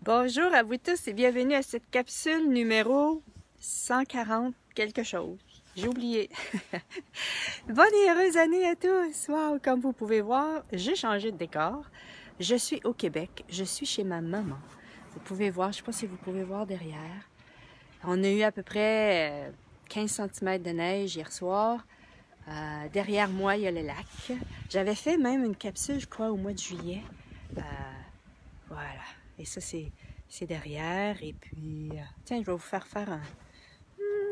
Bonjour à vous tous et bienvenue à cette capsule numéro 140 quelque chose. J'ai oublié. Bonne et heureuse année à tous! Wow, comme vous pouvez voir, j'ai changé de décor. Je suis au Québec, je suis chez ma maman. Vous pouvez voir, je ne sais pas si vous pouvez voir derrière. On a eu à peu près 15 cm de neige hier soir. Derrière moi, il y a le lac. J'avais fait même une capsule, je crois, au mois de juillet. Voilà. Et ça, c'est derrière. Et puis, tiens, je vais vous faire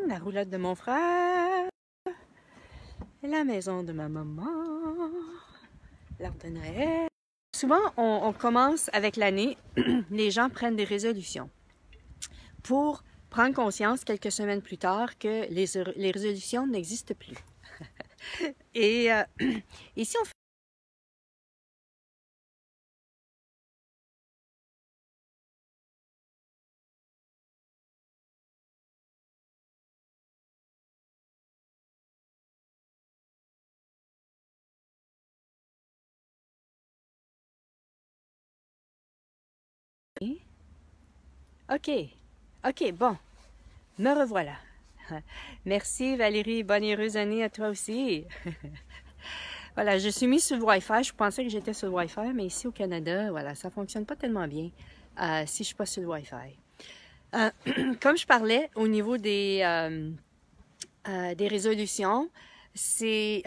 la roulotte de mon frère. La maison de ma maman. L'arbre de Noël. Souvent, on commence avec l'année. Les gens prennent des résolutions pour prendre conscience quelques semaines plus tard que les résolutions n'existent plus. Et ici, on fait OK. OK, bon. Me revoilà. Merci Valérie, bonne et heureuse année à toi aussi. Voilà, je suis mise sur le Wi-Fi. Je pensais que j'étais sur le Wi-Fi, mais ici au Canada, voilà, ça fonctionne pas tellement bien si je suis pas sur le Wi-Fi. Comme je parlais au niveau des résolutions, c'est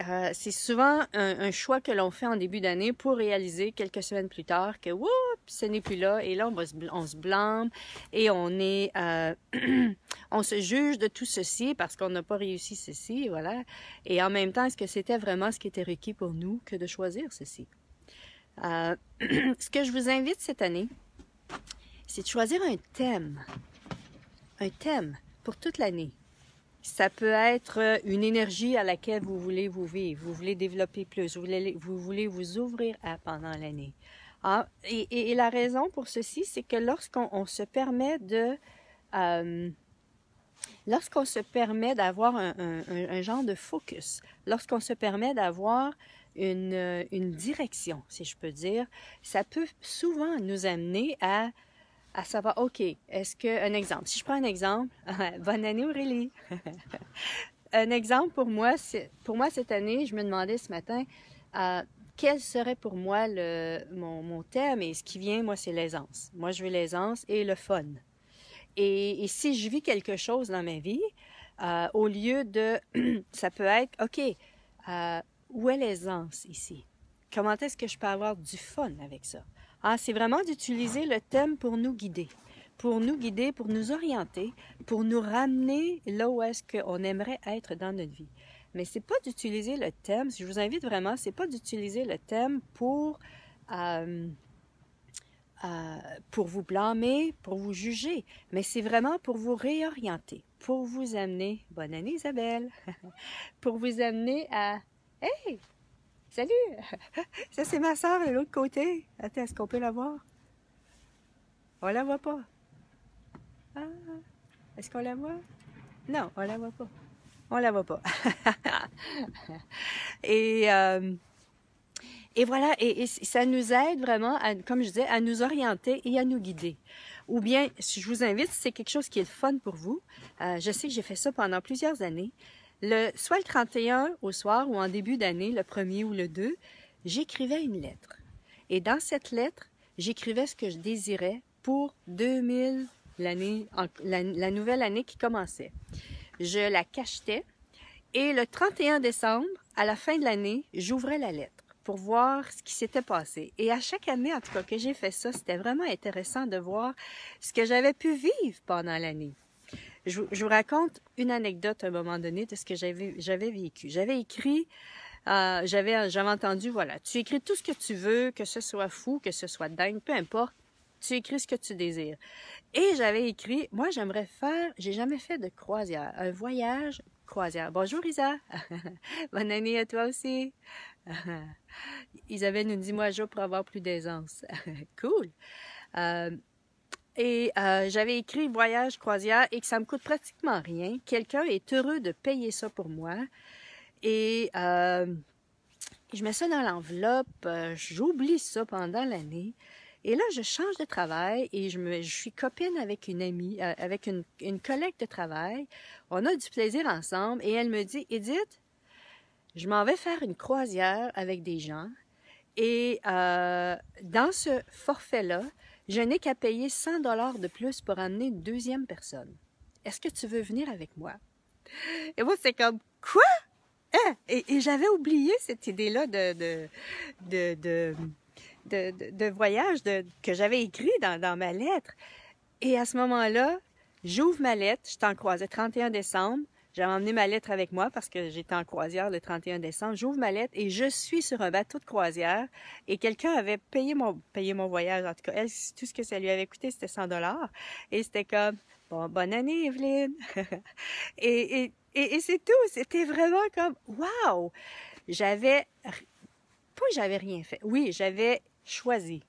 souvent un choix que l'on fait en début d'année pour réaliser quelques semaines plus tard que whoop, ce n'est plus là et là on se blâme et on se juge de tout ceci parce qu'on n'a pas réussi ceci, voilà. Et en même temps, est-ce que c'était vraiment ce qui était requis pour nous que de choisir ceci? Ce que je vous invite cette année, c'est de choisir un thème pour toute l'année. Ça peut être une énergie à laquelle vous voulez vous vivre, vous voulez développer plus, vous voulez vous ouvrir à pendant l'année. Et la raison pour ceci, c'est que lorsqu'on se permet d'avoir un genre de focus, lorsqu'on se permet d'avoir une direction, si je peux dire, ça peut souvent nous amener à savoir, OK, un exemple, si je prends un exemple, bonne année Aurélie, un exemple pour moi cette année, je me demandais ce matin, quel serait pour moi mon thème, et ce qui vient, moi, c'est l'aisance. Moi, je veux l'aisance et le fun. Et si je vis quelque chose dans ma vie, au lieu de, ça peut être, OK, où est l'aisance ici? Comment est-ce que je peux avoir du fun avec ça? C'est vraiment d'utiliser le thème pour nous guider, pour nous orienter, pour nous ramener là où est-ce qu'on aimerait être dans notre vie. Mais c'est pas d'utiliser le thème, si je vous invite vraiment, c'est pas d'utiliser le thème pour vous blâmer, pour vous juger, mais c'est vraiment pour vous réorienter, pour vous amener, bonne année Isabelle, pour vous amener à, hey! Salut! Ça, c'est ma soeur de l'autre côté. Attends, est-ce qu'on peut la voir? On la voit pas. Est-ce qu'on la voit? Non, on la voit pas. On la voit pas. Et voilà, et ça nous aide vraiment, comme je disais, à nous orienter et à nous guider. Ou bien, si je vous invite, si c'est quelque chose qui est le fun pour vous, je sais que j'ai fait ça pendant plusieurs années, soit le 31 au soir ou en début d'année, le 1er ou le 2, j'écrivais une lettre. Et dans cette lettre, j'écrivais ce que je désirais pour 2000, la nouvelle année qui commençait. Je la cachetais et le 31 décembre, à la fin de l'année, j'ouvrais la lettre pour voir ce qui s'était passé. Et à chaque année, en tout cas, que j'ai fait ça, c'était vraiment intéressant de voir ce que j'avais pu vivre pendant l'année. Je vous raconte une anecdote à un moment donné de ce que j'avais vécu. J'avais écrit, j'avais entendu, voilà, tu écris tout ce que tu veux, que ce soit fou, que ce soit dingue, peu importe, tu écris ce que tu désires. Et j'avais écrit, moi j'aimerais faire, j'ai jamais fait de croisière, un voyage croisière. Bonjour Isa, bonne année à toi aussi. Isabelle nous dit, moi je pour avoir plus d'aisance. Cool. Et j'avais écrit voyage croisière et que ça me coûte pratiquement rien. Quelqu'un est heureux de payer ça pour moi. Et je mets ça dans l'enveloppe, j'oublie ça pendant l'année. Et là, je change de travail et je suis copine avec une amie, avec une collègue de travail. On a du plaisir ensemble et elle me dit, Edith, je m'en vais faire une croisière avec des gens et dans ce forfait-là, je n'ai qu'à payer 100 $ de plus pour amener une deuxième personne. Est-ce que tu veux venir avec moi? Et moi, c'est comme, quoi? Hein? Et j'avais oublié cette idée-là de voyage que j'avais écrit dans ma lettre. Et à ce moment-là, j'ouvre ma lettre, j'étais en croisière, 31 décembre, j'avais emmené ma lettre avec moi parce que j'étais en croisière le 31 décembre, j'ouvre ma lettre et je suis sur un bateau de croisière et quelqu'un avait payé mon voyage, en tout cas, elle, tout ce que ça lui avait coûté, c'était 100 $ et c'était comme, bon, bonne année Evelyne! et c'est tout, c'était vraiment comme, wow! J'avais rien fait, oui, j'avais choisi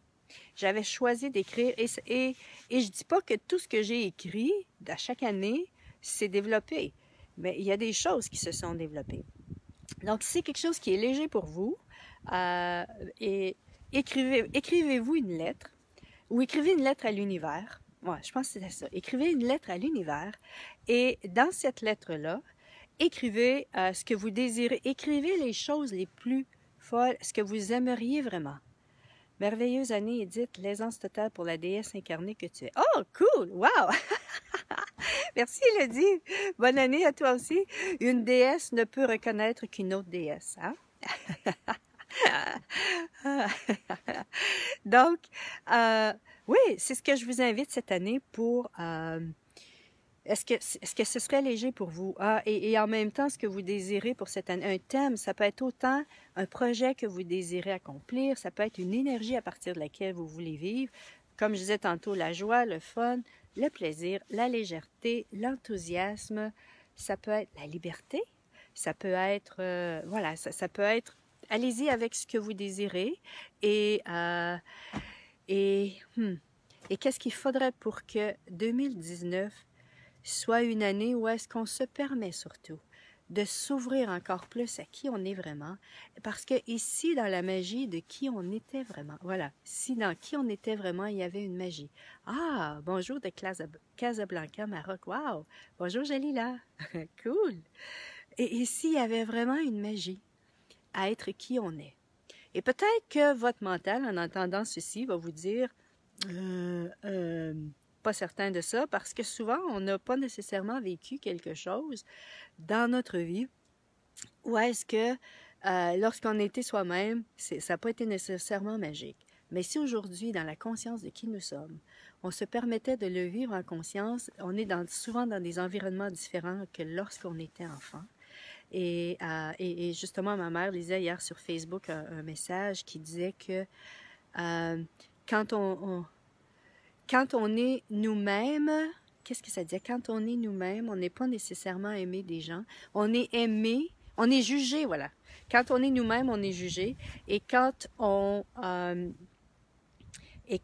d'écrire et je dis pas que tout ce que j'ai écrit à chaque année s'est développé, mais il y a des choses qui se sont développées. Donc, si c'est quelque chose qui est léger pour vous, et écrivez-vous une lettre ou écrivez une lettre à l'univers. Ouais, je pense que c'était ça. Écrivez une lettre à l'univers et dans cette lettre-là, écrivez ce que vous désirez. Écrivez les choses les plus folles, ce que vous aimeriez vraiment. Merveilleuse année, Edith, l'aisance totale pour la déesse incarnée que tu es. Oh, cool! Wow! Merci, Elodie. Bonne année à toi aussi. Une déesse ne peut reconnaître qu'une autre déesse, hein? Donc, oui, c'est ce que je vous invite cette année pour... Est-ce que ce serait léger pour vous? Et en même temps, ce que vous désirez pour cette année, un thème, ça peut être autant un projet que vous désirez accomplir, ça peut être une énergie à partir de laquelle vous voulez vivre. Comme je disais tantôt, la joie, le fun, le plaisir, la légèreté, l'enthousiasme, ça peut être la liberté, ça peut être, voilà, ça peut être, allez-y avec ce que vous désirez et qu'est-ce qu'il faudrait pour que 2019 soit une année où est-ce qu'on se permet surtout de s'ouvrir encore plus à qui on est vraiment, parce que ici, dans la magie de qui on était vraiment, voilà, si dans qui on était vraiment, il y avait une magie. Ah, bonjour de Casablanca, Maroc, wow! Bonjour Jalila, cool! Et ici, il y avait vraiment une magie à être qui on est. Et peut-être que votre mental, en entendant ceci, va vous dire pas certain de ça, parce que souvent, on n'a pas nécessairement vécu quelque chose dans notre vie où est-ce que lorsqu'on était soi-même, ça n'a pas été nécessairement magique. Mais si aujourd'hui, dans la conscience de qui nous sommes, on se permettait de le vivre en conscience, on est souvent dans des environnements différents que lorsqu'on était enfant. Et justement, ma mère lisait hier sur Facebook un message qui disait que quand on est nous-mêmes, qu'est-ce que ça disait? Quand on est nous-mêmes, on n'est pas nécessairement aimé des gens. On est aimé, on est jugé, voilà. Quand on est nous-mêmes, on est jugé. Et quand on est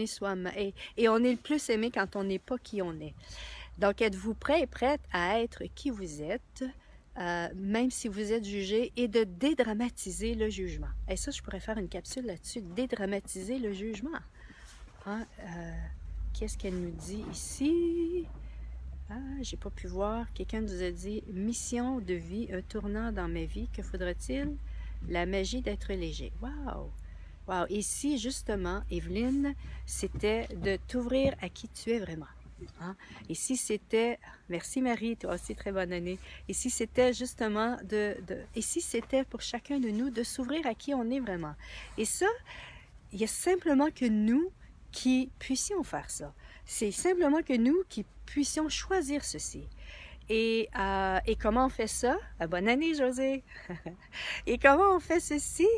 soi-même, et on est le plus aimé quand on n'est pas qui on est. Donc, êtes-vous prêt et prête à être qui vous êtes, même si vous êtes jugé, et de dédramatiser le jugement? Et ça, je pourrais faire une capsule là-dessus, dédramatiser le jugement. Hein? Qu'est-ce qu'elle nous dit ici? Ah, j'ai pas pu voir. Quelqu'un nous a dit « Mission de vie, un tournant dans ma vie. Que faudrait-il? La magie d'être léger. » Wow! Wow! Ici, justement, Evelyne, c'était de t'ouvrir à qui tu es vraiment. Hein? Ici, c'était... Merci Marie, toi aussi, très bonne année. Ici, c'était justement Ici, c'était pour chacun de nous de s'ouvrir à qui on est vraiment. Et ça, il y a simplement que nous qui puissions faire ça. C'est simplement que nous qui puissions choisir ceci. Et comment on fait ça? Bonne année, José! Et comment on fait ceci?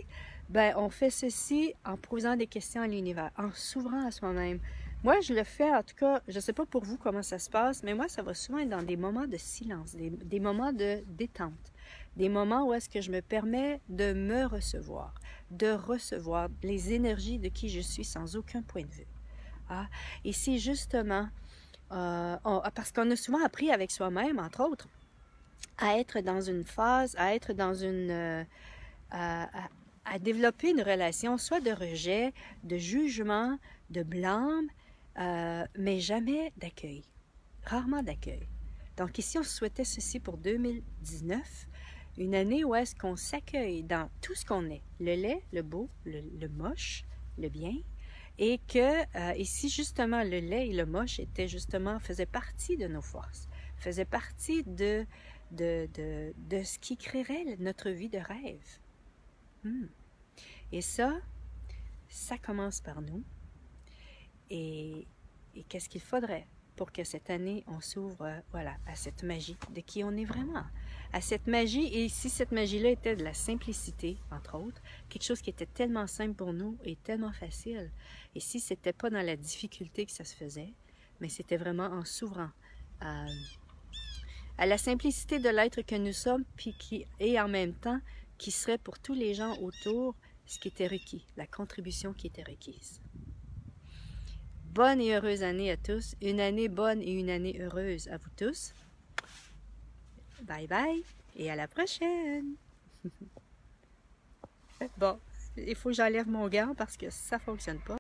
Ben, on fait ceci en posant des questions à l'univers, en s'ouvrant à soi-même. Moi, je le fais, en tout cas, je ne sais pas pour vous comment ça se passe, mais moi, ça va souvent être dans des moments de silence, des moments de détente, des moments où est-ce que je me permets de me recevoir, de recevoir les énergies de qui je suis sans aucun point de vue. Ah, et c'est justement, parce qu'on a souvent appris avec soi-même, entre autres, à être dans une phase, à être dans une... à développer une relation, soit de rejet, de jugement, de blâme, mais jamais d'accueil, rarement d'accueil. Donc ici, on souhaitait ceci pour 2019, une année où est-ce qu'on s'accueille dans tout ce qu'on est, le laid, le beau, le moche, le bien, et que ici, justement, le laid et le moche faisaient partie de nos forces, faisaient partie de ce qui créerait notre vie de rêve. Et ça commence par nous. Et qu'est-ce qu'il faudrait pour que cette année, on s'ouvre voilà, à cette magie de qui on est vraiment, à cette magie. Et si cette magie-là était de la simplicité, entre autres, quelque chose qui était tellement simple pour nous et tellement facile, et si c'était pas dans la difficulté que ça se faisait, mais c'était vraiment en s'ouvrant à la simplicité de l'être que nous sommes, et en même temps, qui serait pour tous les gens autour ce qui était requis, la contribution qui était requise. Bonne et heureuse année à tous. Une année bonne et une année heureuse à vous tous. Bye bye et à la prochaine. Bon, il faut que j'enlève mon gant parce que ça ne fonctionne pas.